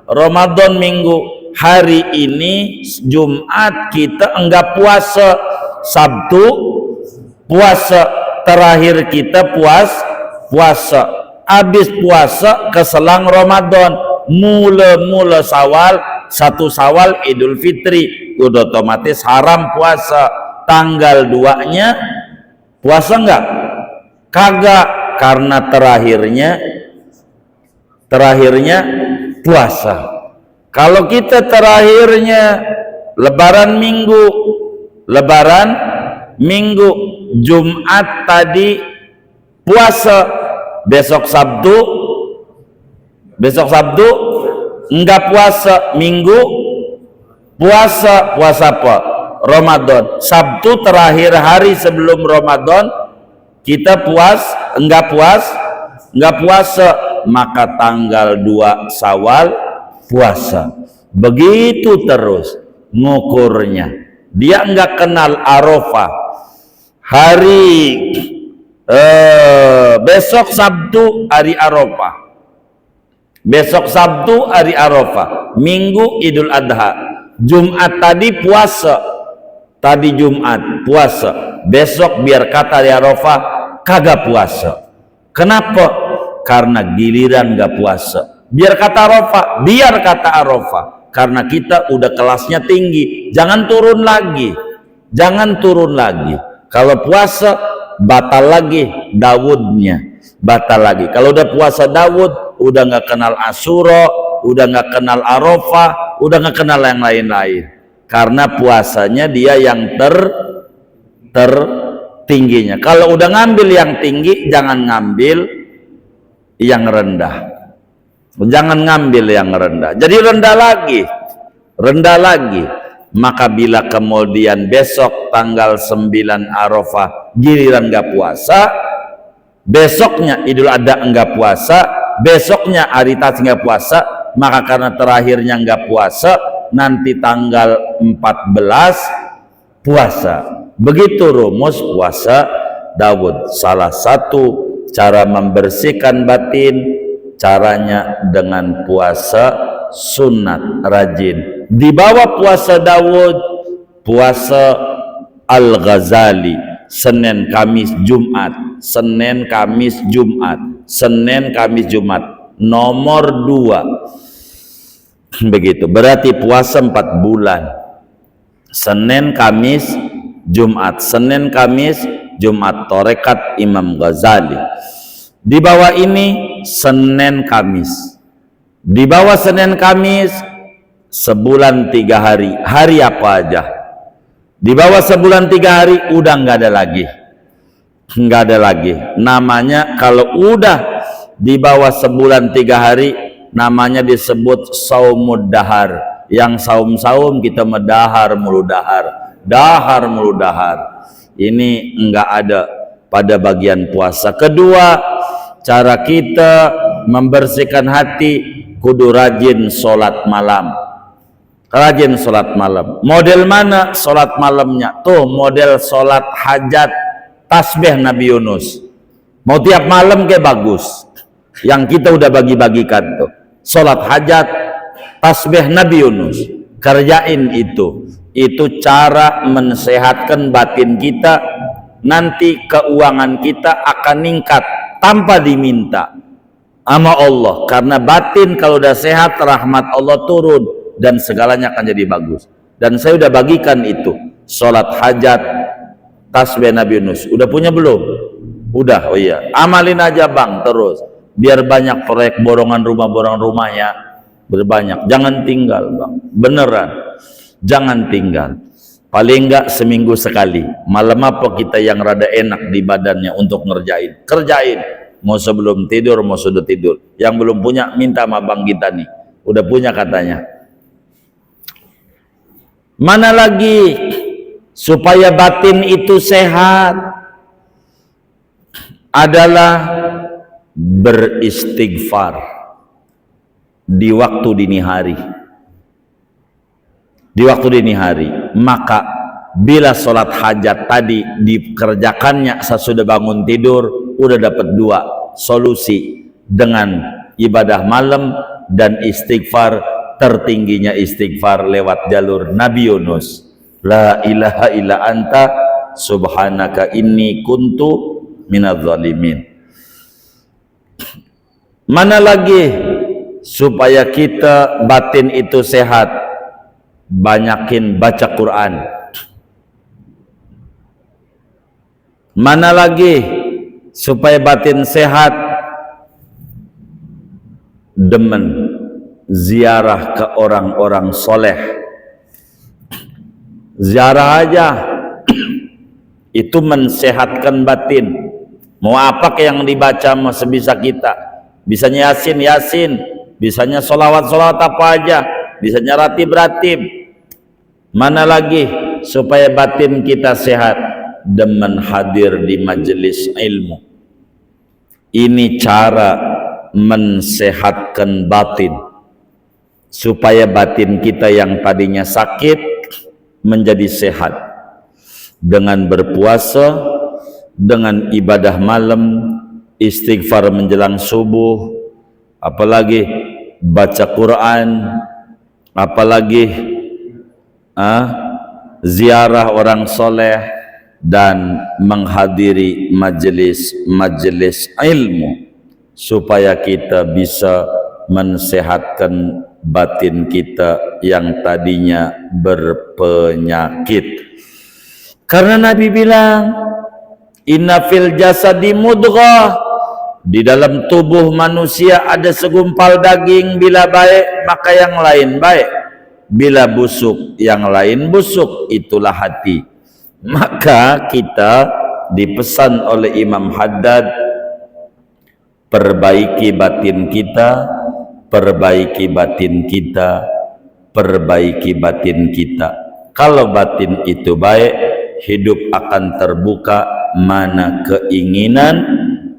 Ramadan Minggu. Hari ini Jumat kita enggak puasa, Sabtu puasa, terakhir kita puasa. Habis puasa keselang Ramadan, mula Syawal, 1 Syawal Idul Fitri, udah otomatis haram puasa. Tanggal 2-nya puasa enggak? Kagak, karena terakhirnya puasa. Kalau kita terakhirnya lebaran minggu, Jumat tadi puasa, besok Sabtu enggak puasa, Minggu puasa apa? Ramadan. Sabtu terakhir hari sebelum Ramadan kita enggak puasa, maka tanggal 2 Syawal puasa. Begitu terus ngukurnya. Dia enggak kenal Arafah. Hari besok Sabtu hari Arafah. Besok Sabtu hari Arafah. Minggu Idul Adha. Jumat tadi puasa. Tadi Jumat puasa. Besok biar kata hari Arafah kagak puasa. Kenapa? Karena giliran gak puasa. Biar kata Arafah, karena kita udah kelasnya tinggi, jangan turun lagi. Kalau puasa batal lagi Daudnya, batal lagi. Kalau udah puasa Daud, udah nggak kenal Asyura, udah nggak kenal Arafah, udah nggak kenal yang lain-lain. Karena puasanya dia yang tertingginya. Kalau udah ngambil yang tinggi, jangan ngambil yang rendah. Jangan ngambil yang rendah. Jadi rendah lagi. Maka bila kemudian besok tanggal 9 Arafah giliran enggak puasa, besoknya Idul Adha enggak puasa, besoknya hari Tasik enggak puasa, maka karena terakhirnya enggak puasa, nanti tanggal 14 puasa. Begitu rumus puasa Daud. Salah satu cara membersihkan batin, caranya dengan puasa sunat, rajin. Di bawah puasa Daud, puasa Al-Ghazali, Senin, Kamis, Jumat, Senin, Kamis, Jumat, nomor 2. Begitu, berarti puasa 4 bulan. Senin, Kamis, Jumat, Senin, Kamis, Jumat Torekat Imam Ghazali. Di bawah ini Senin Kamis. Di bawah Senin Kamis sebulan 3 hari. Hari apa aja? Di bawah sebulan 3 hari udah nggak ada lagi. Nggak ada lagi. Namanya kalau udah di bawah sebulan 3 hari namanya disebut saumud dahar. Yang saum-saum kita medahar mulu dahar. Dahar mulu dahar. Ini enggak ada pada bagian puasa. Kedua, cara kita membersihkan hati kudu rajin sholat malam. Rajin sholat malam. Model mana sholat malamnya? Tuh model sholat hajat tasbih Nabi Yunus. Mau tiap malam kayak bagus. Yang kita udah bagi-bagikan tuh. Sholat hajat tasbih Nabi Yunus. Kerjain itu. Itu cara mensehatkan batin kita. Nanti keuangan kita akan meningkat tanpa diminta sama Allah. Karena batin kalau udah sehat, rahmat Allah turun dan segalanya akan jadi bagus. Dan saya udah bagikan itu. Sholat hajat tasbih Nabi Yunus. Udah punya belum? Udah. Oh iya, amalin aja bang terus. Biar banyak proyek borongan rumah ya. Berbanyak. Jangan tinggal bang. Beneran. Jangan tinggal. Paling enggak seminggu sekali. Malam apa kita yang rada enak di badannya untuk ngerjain. Kerjain. Mau sebelum tidur, mau sudah tidur. Yang belum punya, minta sama bang kita nih. Udah punya katanya. Mana lagi supaya batin itu sehat? Adalah beristighfar di waktu dini hari. Di waktu dini hari, maka bila sholat hajat tadi dikerjakannya sesudah bangun tidur, udah dapat 2 solusi dengan ibadah malam dan istighfar. Tertingginya istighfar lewat jalur Nabi Yunus. La ilaha illa anta subhanaka inni kuntu minadz zalimin. Mana lagi supaya kita batin itu sehat? Banyakin baca Quran. Mana lagi supaya batin sehat? Demen ziarah ke orang-orang soleh. Ziarah aja itu mensehatkan batin. Mau apa yang dibaca mau sebisa kita. Bisanya yasin, bisanya solawat apa aja, bisanya ratib. Mana lagi supaya batin kita sehat? Demen hadir di majelis ilmu. Ini cara mensehatkan batin supaya batin kita yang tadinya sakit menjadi sehat dengan berpuasa, dengan ibadah malam, istighfar menjelang subuh, apalagi baca Quran, apalagi ziarah orang soleh dan menghadiri majelis ilmu supaya kita bisa mensehatkan batin kita yang tadinya berpenyakit. Karena Nabi bilang, inna fil jasadi mudghah, di dalam tubuh manusia ada segumpal daging, bila baik maka yang lain baik, bila busuk yang lain busuk, itulah hati. Maka kita dipesan oleh Imam Haddad, perbaiki batin kita, perbaiki batin kita, perbaiki batin kita. Kalau batin itu baik, hidup akan terbuka, mana keinginan,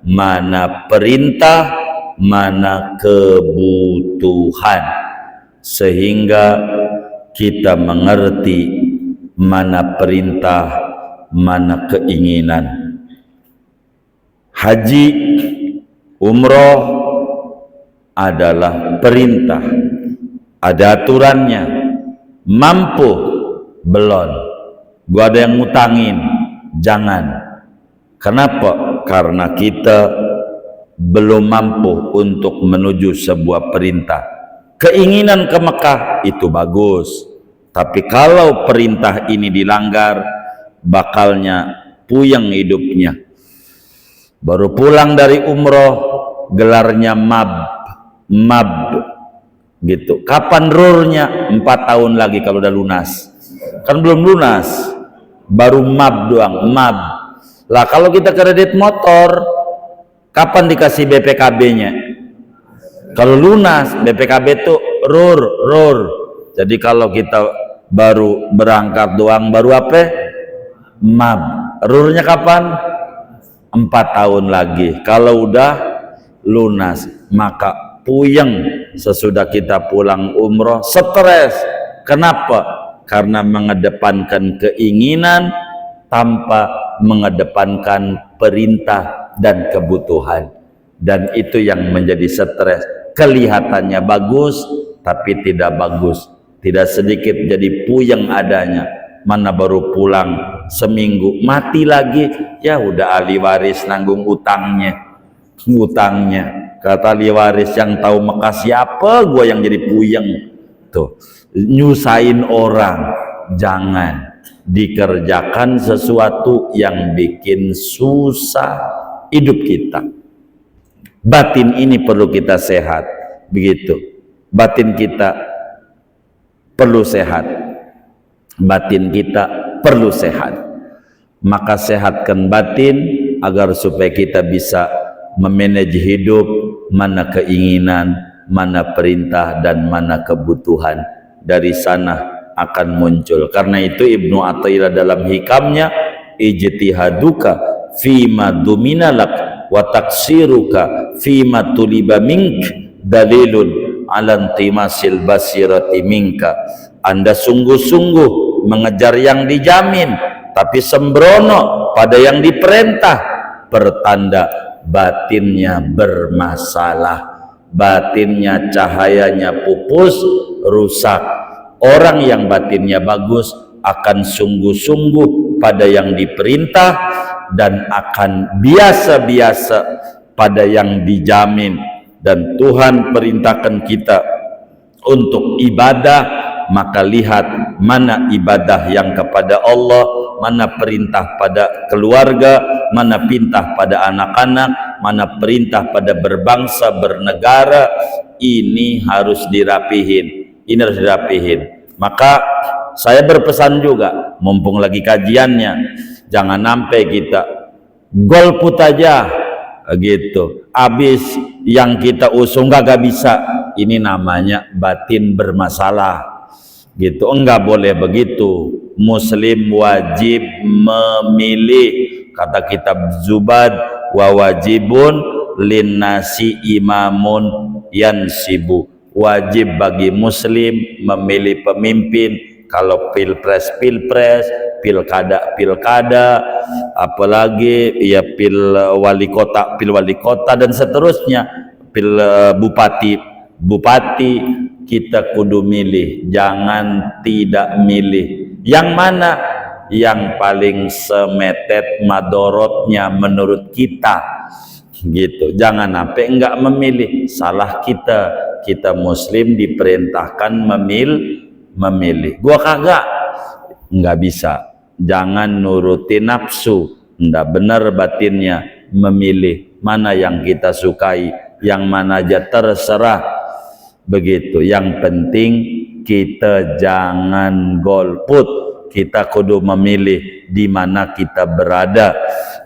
mana perintah, mana kebutuhan, sehingga kita mengerti mana perintah, mana keinginan. Haji, umroh adalah perintah, ada aturannya. Mampu? Belum. Gua ada yang ngutangin, jangan. Kenapa? Karena kita belum mampu untuk menuju sebuah perintah. Keinginan ke Mekah itu bagus, tapi kalau perintah ini dilanggar, bakalnya puyeng hidupnya. Baru pulang dari umroh, gelarnya mab gitu. Kapan rurnya? 4 tahun lagi kalau udah lunas. Kan belum lunas, baru mab doang, mab. Lah kalau kita kredit motor, kapan dikasih BPKB-nya? Kalau lunas, BPKB itu rur. Jadi kalau kita baru berangkat doang, baru apa? Mab. Rurnya kapan? 4 tahun lagi. Kalau udah lunas, maka puyeng sesudah kita pulang umroh, stres. Kenapa? Karena mengedepankan keinginan tanpa mengedepankan perintah dan kebutuhan. Dan itu yang menjadi stres. Kelihatannya bagus, tapi tidak bagus. Tidak sedikit jadi puyeng adanya. Mana baru pulang seminggu, mati lagi. Ya udah ahli waris nanggung utangnya. Kata ahli waris, yang tahu Mekah siapa, gua yang jadi puyeng. Tuh, nyusahin orang. Jangan dikerjakan sesuatu yang bikin susah hidup kita. Batin ini perlu kita sehat, begitu. Batin kita perlu sehat. Batin kita perlu sehat. Maka sehatkan batin agar supaya kita bisa memanage hidup, mana keinginan, mana perintah, dan mana kebutuhan. Dari sana akan muncul. Karena itu Ibnu Athaillah dalam hikamnya, ijtihaduka fima duminalak wa taksiruka fima tuliba mink dalilun ala intimasil basirati minka. Anda sungguh-sungguh mengejar yang dijamin, tapi sembrono pada yang diperintah, pertanda batinnya bermasalah, batinnya cahayanya pupus, rusak. Orang yang batinnya bagus akan sungguh-sungguh pada yang diperintah dan akan biasa-biasa pada yang dijamin. Dan Tuhan perintahkan kita untuk ibadah, maka lihat mana ibadah yang kepada Allah, mana perintah pada keluarga, mana perintah pada anak-anak, mana perintah pada berbangsa, bernegara. Ini harus dirapihin. Maka saya berpesan juga, mumpung lagi kajiannya, jangan sampai kita golput aja gitu, habis yang kita usung gak bisa. Ini namanya batin bermasalah gitu. Enggak boleh begitu. Muslim wajib memilih. Kata kitab Zubad, wa wajibun linnasi imamun yansibu. Wajib bagi muslim memilih pemimpin. Kalau pilpres, pilkada, apalagi ya pil wali kota dan seterusnya, bupati, kita kudu milih. Jangan tidak milih. Yang mana? Yang paling semetet madorotnya menurut kita gitu. Jangan sampai enggak memilih. Salah kita. Kita muslim diperintahkan memilih. Gua kagak, enggak bisa. Jangan nuruti nafsu. Enggak benar batinnya memilih mana yang kita sukai, yang mana aja terserah. Begitu. Yang penting kita jangan golput. Kita kudu memilih di mana kita berada.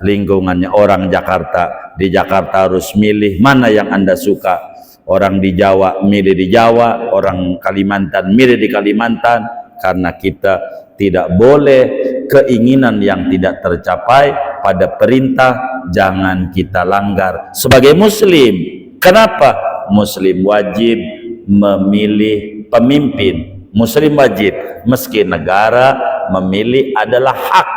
Lingkungannya orang Jakarta, di Jakarta harus milih mana yang Anda suka. Orang di Jawa milih di Jawa, orang Kalimantan milih di Kalimantan. Karena kita tidak boleh keinginan yang tidak tercapai pada perintah jangan kita langgar sebagai muslim. Kenapa? Muslim wajib memilih pemimpin. Muslim wajib, meski negara memilih adalah hak.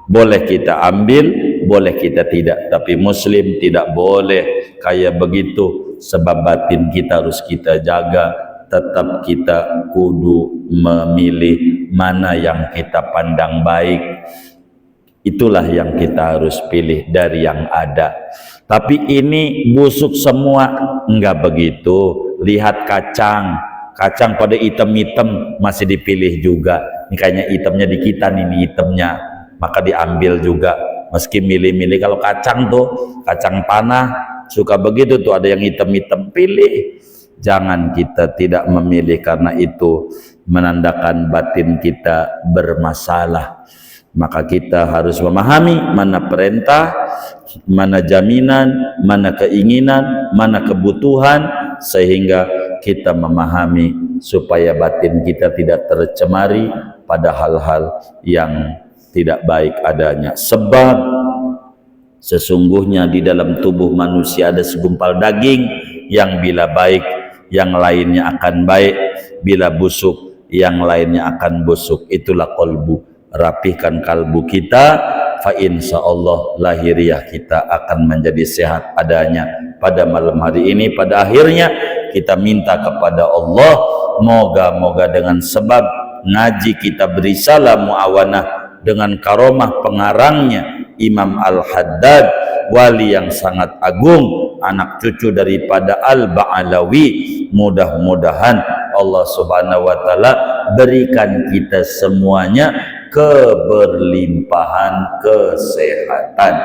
Boleh kita ambil, boleh kita tidak, tapi muslim tidak boleh kayak begitu. Sebab batin kita harus kita jaga. Tetap kita kudu memilih mana yang kita pandang baik. Itulah yang kita harus pilih dari yang ada. Tapi ini busuk semua. Enggak begitu. Lihat kacang pada hitam-hitam masih dipilih juga. Ini kayaknya hitamnya di kita nih, hitamnya, maka diambil juga. meski milih-milih. Kalau kacang tuh, kacang panah suka begitu tuh, ada yang hitam-hitam, pilih. Jangan kita tidak memilih karena itu menandakan batin kita bermasalah. Maka kita harus memahami mana perintah, mana jaminan, mana keinginan, mana kebutuhan, sehingga kita memahami supaya batin kita tidak tercemari pada hal-hal yang tidak baik adanya. Sebab sesungguhnya di dalam tubuh manusia ada segumpal daging yang bila baik, yang lainnya akan baik, bila busuk, yang lainnya akan busuk. Itulah qalbu. Rapihkan kalbu kita, fa insyaallah lahiriah kita akan menjadi sehat adanya. Pada malam hari ini, pada akhirnya kita minta kepada Allah, moga-moga dengan sebab ngaji kita berisalah muawanah dengan karomah pengarangnya Imam Al-Haddad, wali yang sangat agung, anak cucu daripada Al-Ba'alawi. Mudah-mudahan Allah Subhanahu wa taala berikan kita semuanya keberlimpahan kesehatan,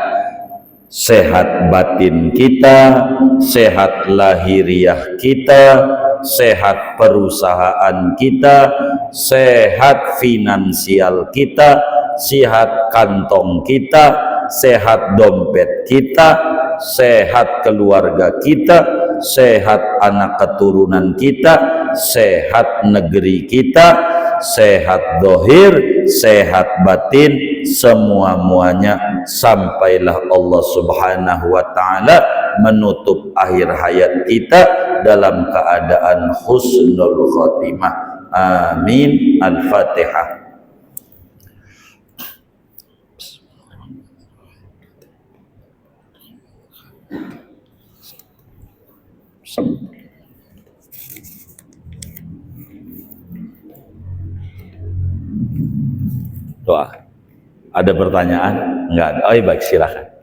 sehat batin kita, sehat lahiriah kita, sehat perusahaan kita, sehat finansial kita, sehat kantong kita, sehat dompet kita, sehat keluarga kita, sehat anak keturunan kita, sehat negeri kita, sehat dohir, sehat batin, semua-muanya, sampailah Allah Subhanahu wa ta'ala menutup akhir hayat kita dalam keadaan husnul khotimah. Amin. Al-Fatihah. Doa. Ada pertanyaan? Enggak ada. Oh, baik, silakan.